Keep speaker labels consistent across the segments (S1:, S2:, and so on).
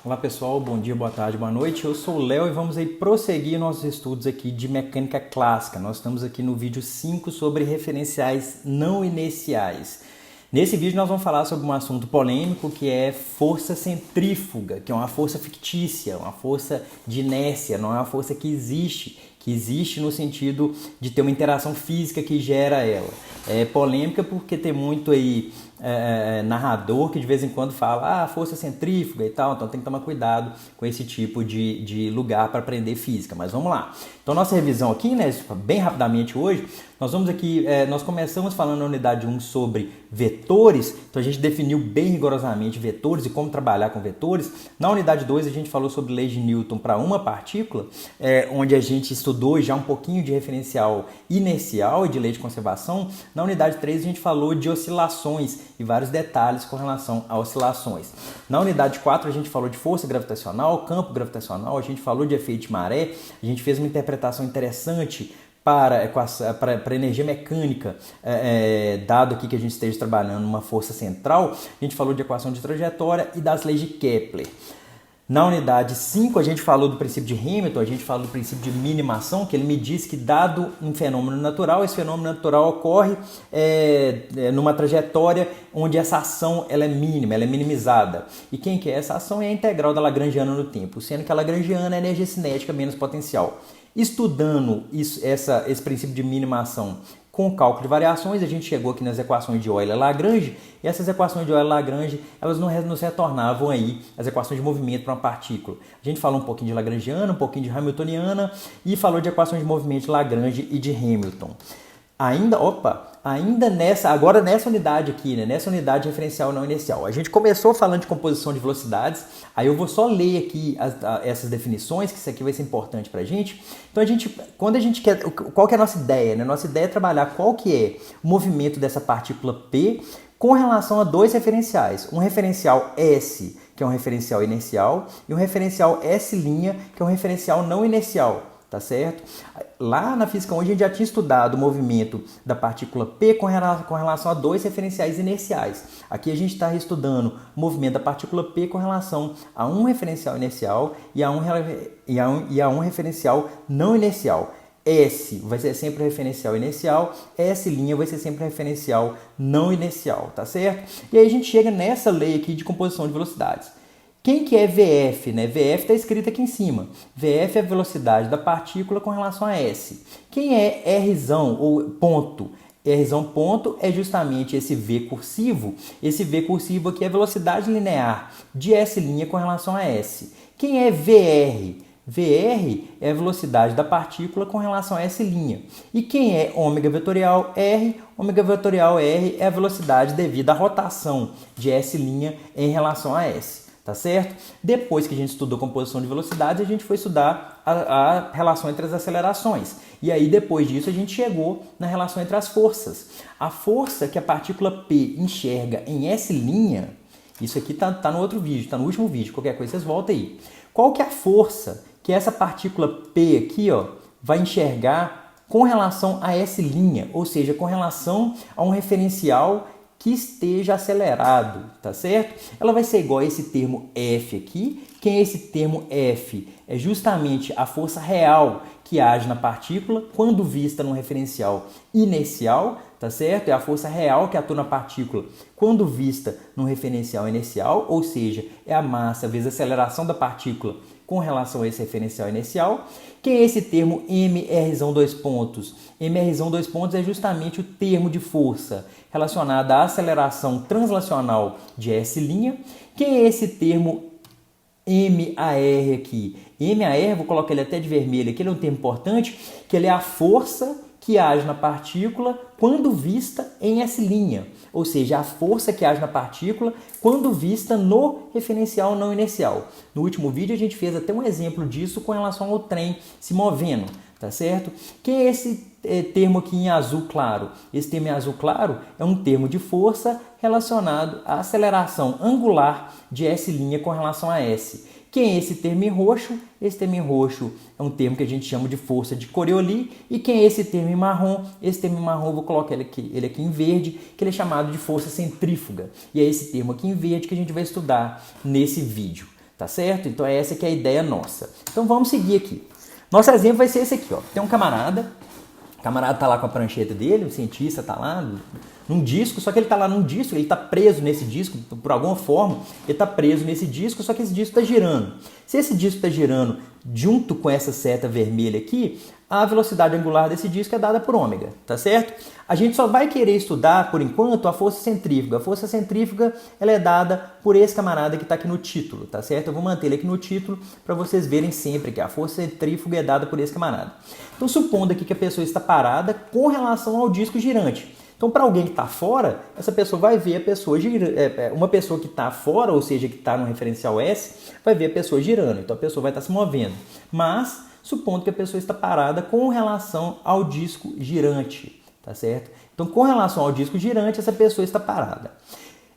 S1: Olá pessoal, bom dia, boa tarde, boa noite. Eu sou o Léo e vamos aí prosseguir nossos estudos aqui de mecânica clássica. Nós estamos aqui no vídeo 5 sobre referenciais não inerciais. Nesse vídeo nós vamos falar sobre um assunto polêmico que é força centrífuga, que é uma força fictícia, uma força de inércia, não é uma força que existe no sentido de ter uma interação física que gera ela. É polêmica porque tem muito aí narrador que de vez em quando fala força centrífuga e tal, então tem que tomar cuidado com esse tipo de lugar para aprender física, mas vamos lá. Então nossa revisão aqui, né, bem rapidamente hoje, nós vamos aqui, nós começamos falando na unidade 1 sobre vetores, então a gente definiu bem rigorosamente vetores e como trabalhar com vetores. Na unidade 2 a gente falou sobre lei de Newton para uma partícula, onde a gente estudou já um pouquinho de referencial inercial e de lei de conservação. Na unidade 3 a gente falou de oscilações e vários detalhes com relação a oscilações. Na unidade 4 a gente falou de força gravitacional, campo gravitacional, a gente falou de efeito de maré, a gente fez uma interpretação interessante para energia mecânica, dado aqui que a gente esteja trabalhando uma força central. A gente falou de equação de trajetória e das leis de Kepler. Na unidade 5 a gente falou do princípio de Hamilton, a gente falou do princípio de minimação, que ele me diz que dado um fenômeno natural, esse fenômeno natural ocorre numa trajetória onde essa ação ela é mínima, ela é minimizada. E quem que é essa ação? É a integral da Lagrangiana no tempo, sendo que a Lagrangiana é energia cinética menos potencial. Estudando esse princípio de minimação com o cálculo de variações, a gente chegou aqui nas equações de Euler-Lagrange, e essas equações de Euler-Lagrange, elas nos retornavam aí as equações de movimento para uma partícula. A gente falou um pouquinho de Lagrangiana, um pouquinho de Hamiltoniana, e falou de equações de movimento de Lagrange e de Hamilton. Agora nessa unidade aqui, né? Nessa unidade referencial não inercial, a gente começou falando de composição de velocidades, aí eu vou só ler aqui essas definições, que isso aqui vai ser importante pra gente. Então qual que é a nossa ideia? Né? Nossa ideia é trabalhar qual que é o movimento dessa partícula P com relação a dois referenciais, um referencial S, que é um referencial inercial, e um referencial S', que é um referencial não inercial. Tá certo? Lá na física 1 a gente já tinha estudado o movimento da partícula P com relação a dois referenciais inerciais. Aqui a gente está estudando o movimento da partícula P com relação a um referencial inercial e a um referencial não inercial. S vai ser sempre o referencial inercial, S' vai ser sempre o referencial não inercial, tá certo? E aí a gente chega nessa lei aqui de composição de velocidades. Quem que é VF? Né? VF está escrito aqui em cima. VF é a velocidade da partícula com relação a S. Quem é Rzão ou ponto? Rzão ponto é justamente esse V cursivo. Esse V cursivo aqui é a velocidade linear de S' com relação a S. Quem é VR? VR é a velocidade da partícula com relação a S'. E quem é ômega vetorial R? Ômega vetorial R é a velocidade devido à rotação de S' em relação a S. Tá certo? Depois que a gente estudou composição de velocidades, a gente foi estudar a relação entre as acelerações. E aí, depois disso, a gente chegou na relação entre as forças. A força que a partícula P enxerga em S', isso aqui tá no outro vídeo, tá no último vídeo, qualquer coisa vocês voltam aí. Qual que é a força que essa partícula P aqui, vai enxergar com relação a S', ou seja, com relação a um referencial que esteja acelerado, tá certo? Ela vai ser igual a esse termo F aqui. Quem é esse termo F? É justamente a força real que age na partícula quando vista num referencial inercial, tá certo? É a força real que atua na partícula quando vista num referencial inercial, ou seja, é a massa vezes a aceleração da partícula com relação a esse referencial inercial. Quem é esse termo mR2 mR2 é justamente o termo de força relacionada à aceleração translacional de S'. Quem é esse termo MAR aqui? MAR, vou colocar ele até de vermelho aqui, ele é um termo importante, que ele é a força que age na partícula quando vista em S', ou seja, a força que age na partícula quando vista no referencial não inercial. No último vídeo a gente fez até um exemplo disso com relação ao trem se movendo, tá certo? Que é esse termo aqui em azul claro? Esse termo em azul claro é um termo de força relacionado à aceleração angular de S' com relação a S. Quem é esse termo em roxo? Esse termo em roxo é um termo que a gente chama de força de Coriolis. E quem é esse termo em marrom? Esse termo em marrom, eu vou colocar ele aqui em verde, que ele é chamado de força centrífuga. E é esse termo aqui em verde que a gente vai estudar nesse vídeo. tá certo? Então essa que é a ideia nossa. Então vamos seguir aqui. Nosso exemplo vai ser esse aqui, ó. Tem um camarada, o camarada tá lá com a prancheta dele, o cientista tá lá num disco, só que ele tá lá num disco, ele tá preso nesse disco, por alguma forma, ele tá preso nesse disco, só que esse disco tá girando. Se esse disco tá girando junto com essa seta vermelha aqui, a velocidade angular desse disco é dada por ômega, tá certo? A gente só vai querer estudar, por enquanto, a força centrífuga. A força centrífuga ela é dada por esse camarada que está aqui no título, tá certo? Eu vou manter ele aqui no título para vocês verem sempre que a força centrífuga é dada por esse camarada. Então, supondo aqui que a pessoa está parada com relação ao disco girante. Então, para alguém que está fora, essa pessoa vai ver a pessoa girando. Uma pessoa que está fora, ou seja, que está no referencial S, vai ver a pessoa girando. Então, a pessoa vai estar se movendo. Mas, supondo que a pessoa está parada com relação ao disco girante, tá certo? Então, com relação ao disco girante, essa pessoa está parada.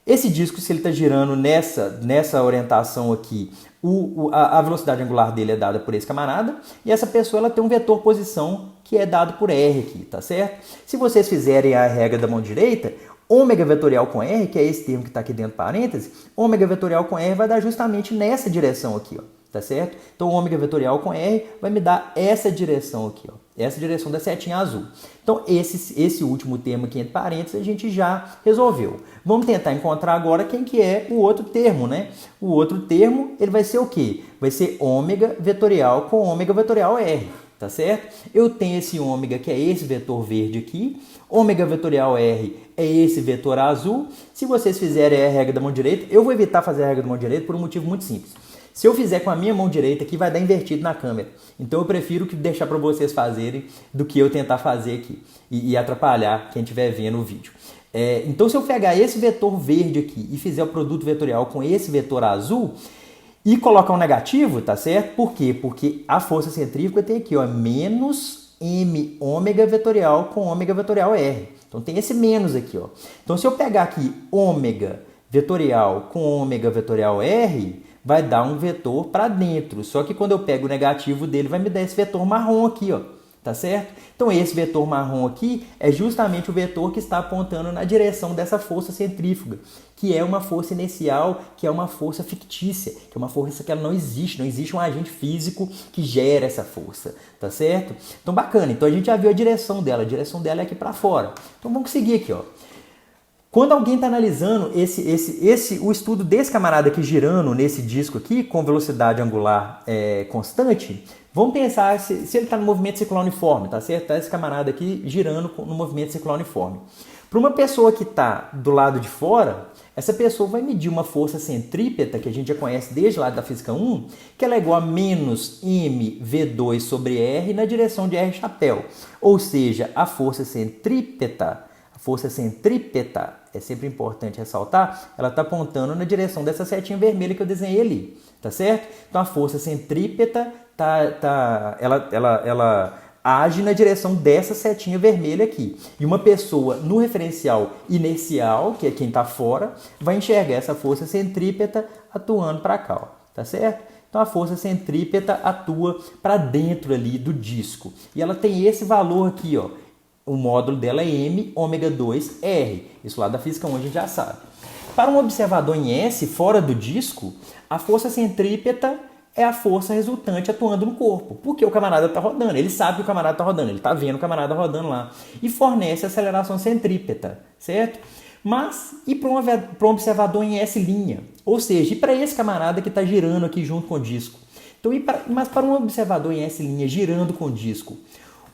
S1: Esse disco, se ele está girando nessa orientação aqui, a velocidade angular dele é dada por esse camarada, e essa pessoa ela tem um vetor posição que é dado por R aqui, tá certo? Se vocês fizerem a regra da mão direita, ômega vetorial com R, que é esse termo que está aqui dentro do parênteses, ômega vetorial com R vai dar justamente nessa direção aqui, ó, tá certo? Então, ômega vetorial com R vai me dar essa direção aqui, ó, essa direção da setinha azul. Então, esse último termo aqui entre parênteses a gente já resolveu. Vamos tentar encontrar agora quem que é o outro termo, né? O outro termo, ele vai ser o quê? Vai ser ômega vetorial com ômega vetorial R, tá certo? Eu tenho esse ômega que é esse vetor verde aqui, ômega vetorial R é esse vetor azul. Se vocês fizerem a regra da mão direita, eu vou evitar fazer a regra da mão direita por um motivo muito simples. Se eu fizer com a minha mão direita aqui, vai dar invertido na câmera. Então eu prefiro deixar para vocês fazerem do que eu tentar fazer aqui e atrapalhar quem estiver vendo o vídeo. Então se eu pegar esse vetor verde aqui e fizer o produto vetorial com esse vetor azul e colocar um negativo, tá certo? Por quê? Porque a força centrífuga tem aqui, ó, menos m ômega vetorial com ômega vetorial R. Então tem esse menos aqui, ó. Então se eu pegar aqui ômega vetorial com ômega vetorial R, vai dar um vetor para dentro. Só que quando eu pego o negativo dele, vai me dar esse vetor marrom aqui, ó. Tá certo? Então esse vetor marrom aqui é justamente o vetor que está apontando na direção dessa força centrífuga, que é uma força inercial, que é uma força fictícia, que é uma força que ela não existe um agente físico que gera essa força, tá certo? Então bacana, então a gente já viu a direção dela é aqui para fora. Então vamos seguir aqui, ó. Quando alguém está analisando o estudo desse camarada aqui girando nesse disco aqui, com velocidade angular constante, vamos pensar se ele está no movimento circular uniforme, tá certo? Tá esse camarada aqui girando no movimento circular uniforme. Para uma pessoa que está do lado de fora, essa pessoa vai medir uma força centrípeta, que a gente já conhece desde lá da física 1, que ela é igual a menos mv2 sobre r na direção de r chapéu. Ou seja, a força centrípeta, é sempre importante ressaltar, ela está apontando na direção dessa setinha vermelha que eu desenhei ali, tá certo? Então a força centrípeta ela age na direção dessa setinha vermelha aqui. E uma pessoa no referencial inercial, que é quem está fora, vai enxergar essa força centrípeta atuando para cá, ó, tá certo? Então a força centrípeta atua para dentro ali do disco. E ela tem esse valor aqui, ó. O módulo dela é m ômega 2 R. Isso lá da física 1 a gente já sabe. Para um observador em S, fora do disco, a força centrípeta é a força resultante atuando no corpo. Porque o camarada está rodando. Ele sabe que o camarada está rodando. Ele está vendo o camarada rodando lá. E fornece aceleração centrípeta, certo? Mas, e para um observador em S'? Ou seja, e para esse camarada que está girando aqui junto com o disco? Então, mas para um observador em S' girando com o disco,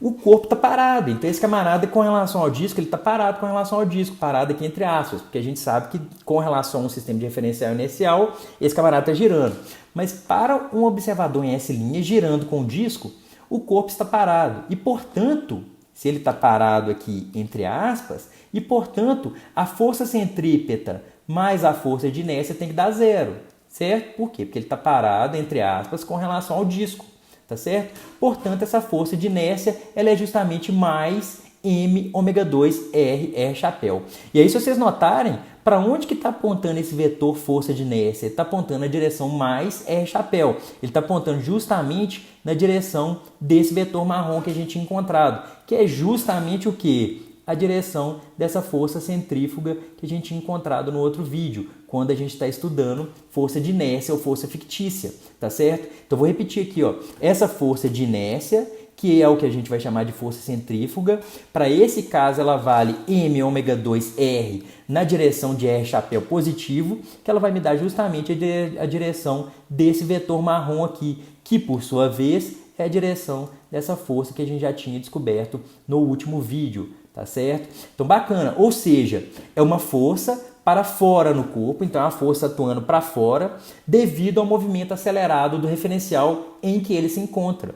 S1: o corpo está parado. Então esse camarada com relação ao disco, ele está parado com relação ao disco, parado aqui entre aspas, porque a gente sabe que com relação a um sistema de referencial inercial, esse camarada está girando. Mas para um observador em S' girando com o disco, o corpo está parado. E portanto, se ele está parado aqui entre aspas, e portanto a força centrípeta mais a força de inércia tem que dar zero, certo? Por quê? Porque ele está parado entre aspas com relação ao disco. Tá certo? Portanto, essa força de inércia ela é justamente mais m ômega 2 r chapéu. E aí, se vocês notarem, para onde que está apontando esse vetor força de inércia? Ele está apontando na direção mais r chapéu. Ele está apontando justamente na direção desse vetor marrom que a gente tinha encontrado, que é justamente o quê? a direção dessa força centrífuga que a gente tinha encontrado no outro vídeo, quando a gente está estudando força de inércia ou força fictícia, tá certo? Então vou repetir aqui, ó, essa força de inércia, que é o que a gente vai chamar de força centrífuga, para esse caso ela vale m ômega 2r na direção de R chapéu positivo, que ela vai me dar justamente a direção desse vetor marrom aqui, que por sua vez é a direção dessa força que a gente já tinha descoberto no último vídeo, tá certo? Então bacana, ou seja, é uma força para fora no corpo, então é uma força atuando para fora devido ao movimento acelerado do referencial em que ele se encontra.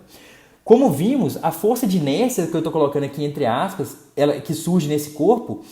S1: Como vimos, a força de inércia que eu estou colocando aqui entre aspas, ela, que surge nesse corpo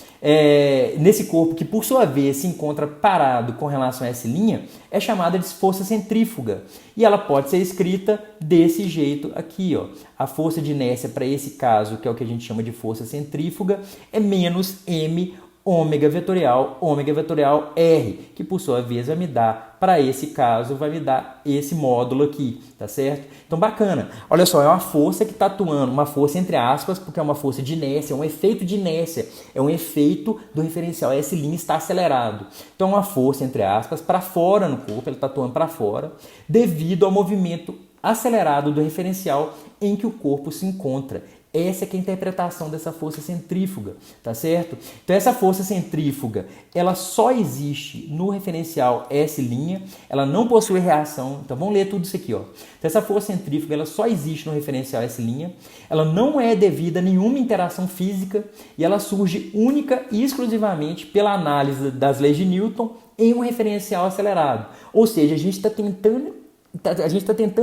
S1: que por sua vez se encontra parado com relação a essa linha, é chamada de força centrífuga. E ela pode ser escrita desse jeito aqui, ó. A força de inércia para esse caso, que é o que a gente chama de força centrífuga, é menos m ômega vetorial R, que por sua vez vai me dar, para esse caso, vai me dar esse módulo aqui, tá certo? Então bacana, olha só, é uma força que está atuando, uma força entre aspas, porque é uma força de inércia, é um efeito de inércia, é um efeito do referencial S' está acelerado. Então é uma força entre aspas, para fora no corpo, ele está atuando para fora, devido ao movimento acelerado do referencial em que o corpo se encontra. Essa é que é a interpretação dessa força centrífuga, tá certo? Então essa força centrífuga, ela só existe no referencial S', ela não possui reação. Então vamos ler tudo isso aqui, ó. Então essa força centrífuga, ela só existe no referencial S', ela não é devida a nenhuma interação física e ela surge única e exclusivamente pela análise das leis de Newton em um referencial acelerado. Ou seja, a gente está tentando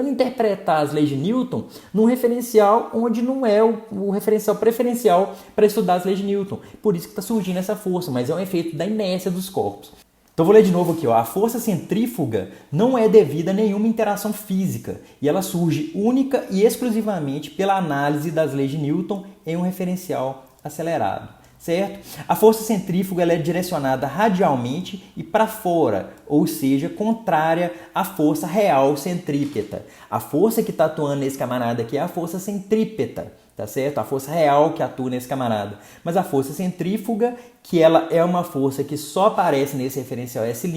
S1: interpretar as leis de Newton num referencial onde não é o referencial preferencial para estudar as leis de Newton. Por isso que está surgindo essa força, mas é um efeito da inércia dos corpos. Então vou ler de novo aqui, ó. A força centrífuga não é devida a nenhuma interação física e ela surge única e exclusivamente pela análise das leis de Newton em um referencial acelerado. Certo? A força centrífuga ela é direcionada radialmente e para fora, ou seja, contrária à força real centrípeta. A força que está atuando nesse camarada aqui é a força centrípeta, tá certo? A força real que atua nesse camarada. Mas a força centrífuga, que ela é uma força que só aparece nesse referencial S',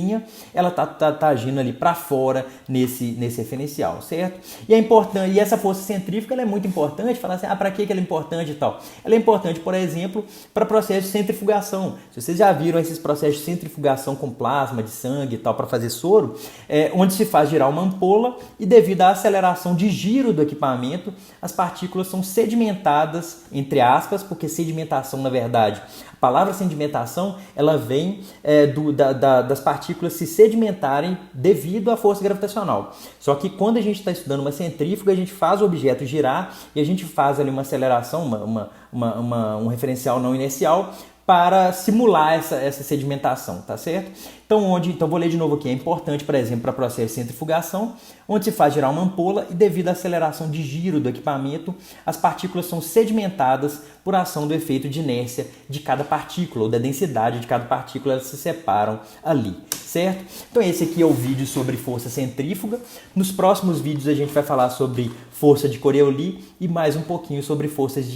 S1: ela tá agindo ali para fora nesse referencial, certo? E é importante, e essa força centrífuga ela é muito importante, falar assim, para que ela é importante e tal? Ela é importante, por exemplo, para processos de centrifugação. Se vocês já viram esses processos de centrifugação com plasma, de sangue e tal, para fazer soro, onde se faz girar uma ampola e devido à aceleração de giro do equipamento, as partículas são sedimentadas, entre aspas, porque sedimentação, na verdade, a palavra sedimentação, ela vem das partículas se sedimentarem devido à força gravitacional. Só que quando a gente está estudando uma centrífuga, a gente faz o objeto girar e a gente faz ali uma aceleração, um referencial não inercial para simular essa sedimentação, tá certo? Então vou ler de novo aqui, é importante, por exemplo, para processo de centrifugação, onde se faz girar uma ampola e devido à aceleração de giro do equipamento, as partículas são sedimentadas por ação do efeito de inércia de cada partícula, ou da densidade de cada partícula, elas se separam ali, certo? Então esse aqui é o vídeo sobre força centrífuga. Nos próximos vídeos a gente vai falar sobre força de Coriolis e mais um pouquinho sobre forças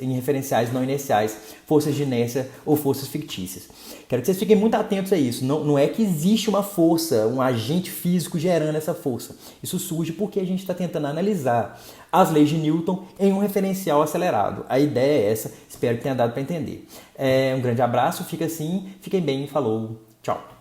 S1: em referenciais não inerciais, forças de inércia ou forças fictícias. Quero que vocês fiquem muito atentos a isso. Não é que existe uma força, um agente físico gerando essa força. Isso surge porque a gente está tentando analisar as leis de Newton em um referencial acelerado. A ideia é essa, espero que tenha dado para entender. Um grande abraço, fica assim, fiquem bem, falou, tchau.